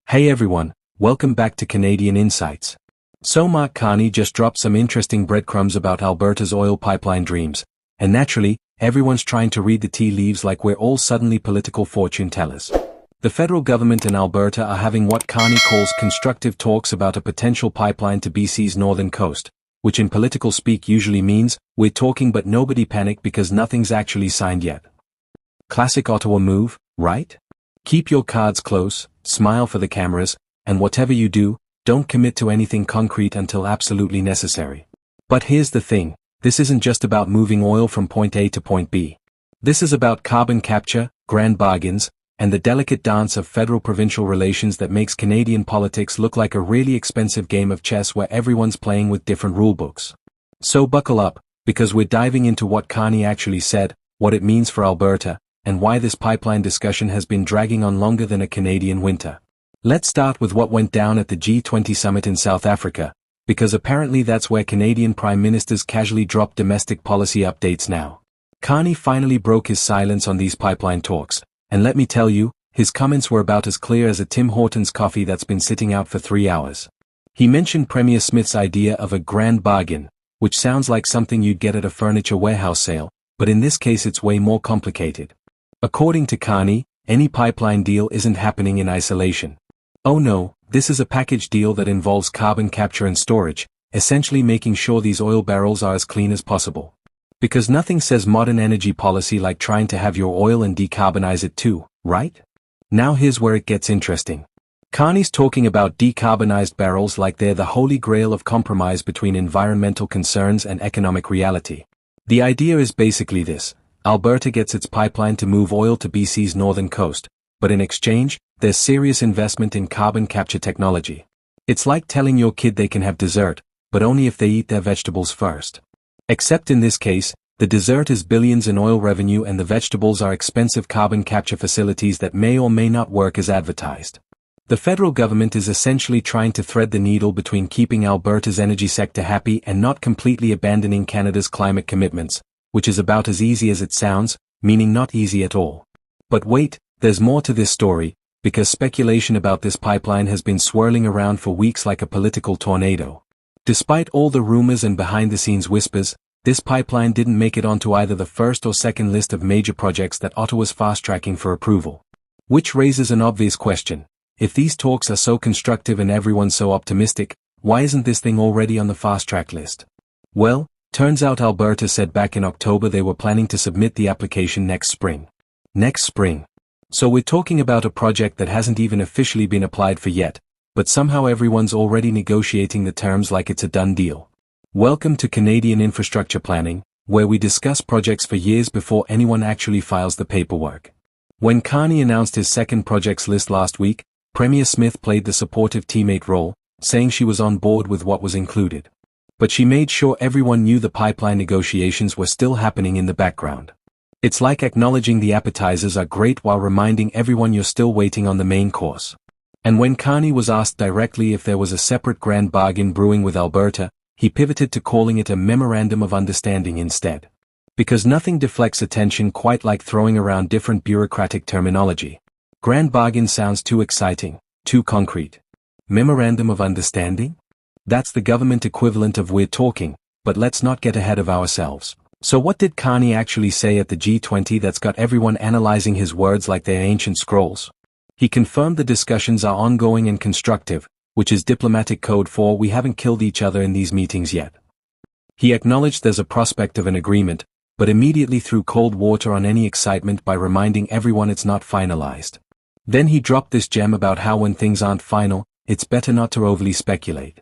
Hey everyone, welcome back to Canadian Insights. So Mark Carney just dropped some interesting breadcrumbs about Alberta's oil pipeline dreams, and naturally, everyone's trying to read the tea leaves like we're all suddenly political fortune tellers. The federal government and Alberta are having what Carney calls constructive talks about a potential pipeline to BC's northern coast, which in political speak usually means, we're talking but nobody panic because nothing's actually signed yet. Classic Ottawa move, right? Keep your cards close, smile for the cameras, and whatever you do, don't commit to anything concrete until absolutely necessary. But here's the thing, this isn't just about moving oil from point A to point B. This is about carbon capture, grand bargains, and the delicate dance of federal-provincial relations that makes Canadian politics look like a really expensive game of chess where everyone's playing with different rulebooks. So buckle up, because we're diving into what Carney actually said, what it means for Alberta, and why this pipeline discussion has been dragging on longer than a Canadian winter. Let's start with what went down at the G20 summit in South Africa, because apparently that's where Canadian prime ministers casually drop domestic policy updates now. Carney finally broke his silence on these pipeline talks, and let me tell you, his comments were about as clear as a Tim Hortons coffee that's been sitting out for 3 hours. He mentioned Premier Smith's idea of a grand bargain, which sounds like something you'd get at a furniture warehouse sale, but in this case it's way more complicated. According to Carney, any pipeline deal isn't happening in isolation. Oh no, this is a package deal that involves carbon capture and storage, essentially making sure these oil barrels are as clean as possible. Because nothing says modern energy policy like trying to have your oil and decarbonize it too, right? Now here's where it gets interesting. Carney's talking about decarbonized barrels like they're the holy grail of compromise between environmental concerns and economic reality. The idea is basically this. Alberta gets its pipeline to move oil to BC's northern coast, but in exchange, there's serious investment in carbon capture technology. It's like telling your kid they can have dessert, but only if they eat their vegetables first. Except in this case, the dessert is billions in oil revenue and the vegetables are expensive carbon capture facilities that may or may not work as advertised. The federal government is essentially trying to thread the needle between keeping Alberta's energy sector happy and not completely abandoning Canada's climate commitments, which is about as easy as it sounds, meaning not easy at all. But wait, there's more to this story, because speculation about this pipeline has been swirling around for weeks like a political tornado. Despite all the rumors and behind-the-scenes whispers, this pipeline didn't make it onto either the first or second list of major projects that Ottawa's fast-tracking for approval. Which raises an obvious question. If these talks are so constructive and everyone's so optimistic, why isn't this thing already on the fast-track list? Well, turns out Alberta said back in October they were planning to submit the application next spring. Next spring. So we're talking about a project that hasn't even officially been applied for yet, but somehow everyone's already negotiating the terms like it's a done deal. Welcome to Canadian infrastructure planning, where we discuss projects for years before anyone actually files the paperwork. When Carney announced his second projects list last week, Premier Smith played the supportive teammate role, saying she was on board with what was included. But she made sure everyone knew the pipeline negotiations were still happening in the background. It's like acknowledging the appetizers are great while reminding everyone you're still waiting on the main course. And when Carney was asked directly if there was a separate grand bargain brewing with Alberta, he pivoted to calling it a memorandum of understanding instead. Because nothing deflects attention quite like throwing around different bureaucratic terminology. Grand bargain sounds too exciting, too concrete. Memorandum of understanding? That's the government equivalent of we're talking, but let's not get ahead of ourselves. So what did Carney actually say at the G20 that's got everyone analyzing his words like they're ancient scrolls? He confirmed the discussions are ongoing and constructive, which is diplomatic code for we haven't killed each other in these meetings yet. He acknowledged there's a prospect of an agreement, but immediately threw cold water on any excitement by reminding everyone it's not finalized. Then he dropped this gem about how when things aren't final, it's better not to overly speculate.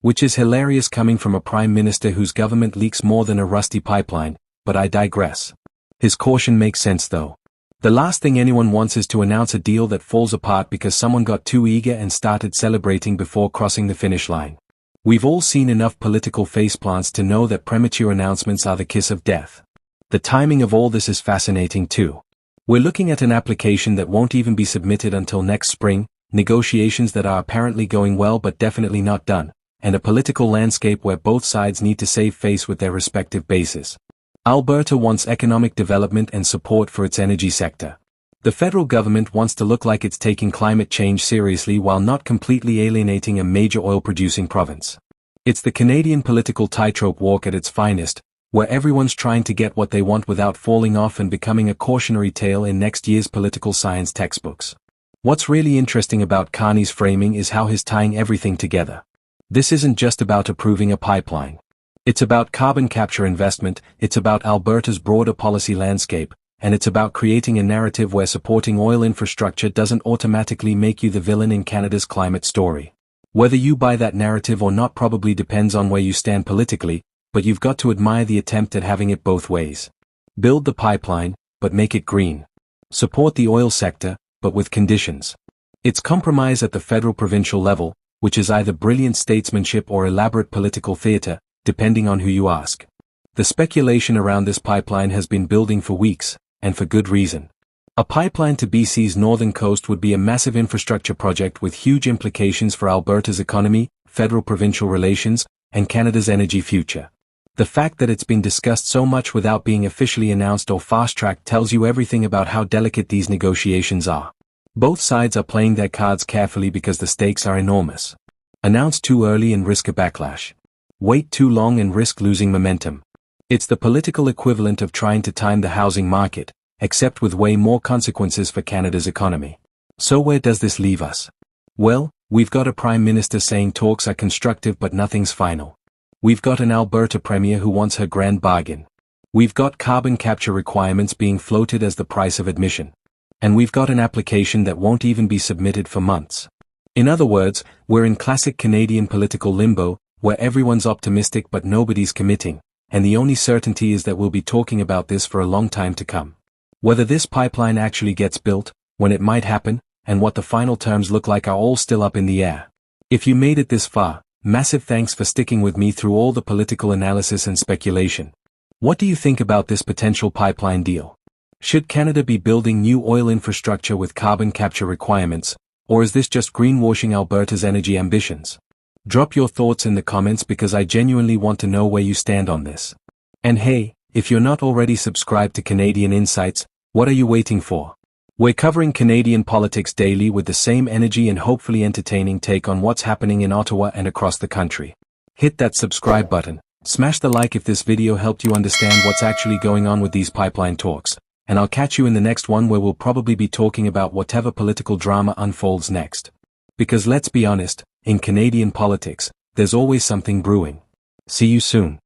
Which is hilarious coming from a prime minister whose government leaks more than a rusty pipeline, but I digress. His caution makes sense though. The last thing anyone wants is to announce a deal that falls apart because someone got too eager and started celebrating before crossing the finish line. We've all seen enough political faceplants to know that premature announcements are the kiss of death. The timing of all this is fascinating too. We're looking at an application that won't even be submitted until next spring, negotiations that are apparently going well but definitely not done, and a political landscape where both sides need to save face with their respective bases. Alberta wants economic development and support for its energy sector. The federal government wants to look like it's taking climate change seriously while not completely alienating a major oil-producing province. It's the Canadian political tightrope walk at its finest, where everyone's trying to get what they want without falling off and becoming a cautionary tale in next year's political science textbooks. What's really interesting about Carney's framing is how he's tying everything together. This isn't just about approving a pipeline. It's about carbon capture investment, it's about Alberta's broader policy landscape, and it's about creating a narrative where supporting oil infrastructure doesn't automatically make you the villain in Canada's climate story. Whether you buy that narrative or not probably depends on where you stand politically, but you've got to admire the attempt at having it both ways. Build the pipeline, but make it green. Support the oil sector, but with conditions. It's compromise at the federal-provincial level, which is either brilliant statesmanship or elaborate political theater, depending on who you ask. The speculation around this pipeline has been building for weeks, and for good reason. A pipeline to BC's northern coast would be a massive infrastructure project with huge implications for Alberta's economy, federal-provincial relations, and Canada's energy future. The fact that it's been discussed so much without being officially announced or fast-tracked tells you everything about how delicate these negotiations are. Both sides are playing their cards carefully because the stakes are enormous. Announce too early and risk a backlash. Wait too long and risk losing momentum. It's the political equivalent of trying to time the housing market, except with way more consequences for Canada's economy. So where does this leave us? Well, we've got a Prime Minister saying talks are constructive but nothing's final. We've got an Alberta Premier who wants her grand bargain. We've got carbon capture requirements being floated as the price of admission. And we've got an application that won't even be submitted for months. In other words, we're in classic Canadian political limbo, where everyone's optimistic but nobody's committing, and the only certainty is that we'll be talking about this for a long time to come. Whether this pipeline actually gets built, when it might happen, and what the final terms look like are all still up in the air. If you made it this far, massive thanks for sticking with me through all the political analysis and speculation. What do you think about this potential pipeline deal? Should Canada be building new oil infrastructure with carbon capture requirements, or is this just greenwashing Alberta's energy ambitions? Drop your thoughts in the comments because I genuinely want to know where you stand on this. And hey, if you're not already subscribed to Canadian Insights, what are you waiting for? We're covering Canadian politics daily with the same energy and hopefully entertaining take on what's happening in Ottawa and across the country. Hit that subscribe button, smash the like if this video helped you understand what's actually going on with these pipeline talks, and I'll catch you in the next one where we'll probably be talking about whatever political drama unfolds next. Because let's be honest, in Canadian politics, there's always something brewing. See you soon.